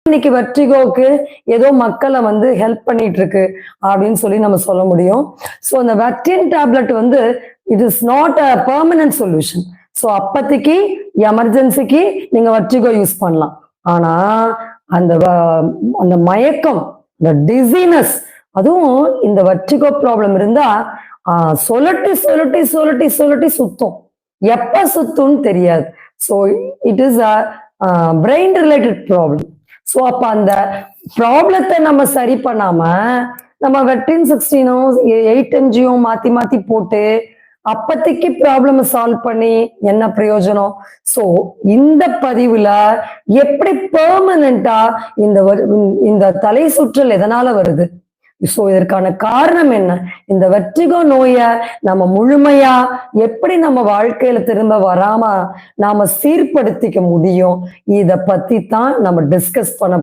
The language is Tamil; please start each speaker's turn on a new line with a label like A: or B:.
A: இன்னைக்கு வெர்டிகோக்கு ஏதோ மக்களை வந்து ஹெல்ப் பண்ணிட்டு இருக்கு அப்படின்னு சொல்லி நம்ம சொல்ல முடியும். ஸோ இந்த வெர்டின் டேப்லெட் வந்து it is not a permanent solution. So அப்போதைக்கு எமர்ஜென்சிக்கு நீங்க வெர்டிகோ யூஸ் பண்ணலாம். ஆனா அந்த அந்த மயக்கம், இந்த டிசீனஸ், அதுவும் இந்த வெர்டிகோ ப்ராப்ளம் இருந்தா சொல்லட்டி சொல்லட்டி சொல்லட்டி சொல்லட்டி சுத்தும். எப்ப சுத்தும்னு தெரியாது. So it is a brain related problem. So அப்ப அந்த ப்ராப்ளத்தை நம்ம சரி பண்ணாம நம்ம வெர்டின் 16 8 mg மாத்தி மாத்தி போட்டு அப்பத்திக்கு ப்ராப்ளம் சால்வ் பண்ணி என்ன பிரயோஜனம்? சோ இந்த பதிவுல எப்படி பெர்மனண்டா இந்த தலை சுற்றல் எதனால வருது, சோ இதற்கான காரணம் என்ன, இந்த வெர்டிகோ நோயை நம்ம முழுமையா எப்படி நம்ம வாழ்க்கையில திரும்ப வராம நாம சீர்படுத்திக்க முடியும், இத பத்தி தான் நம்ம டிஸ்கஸ் பண்ண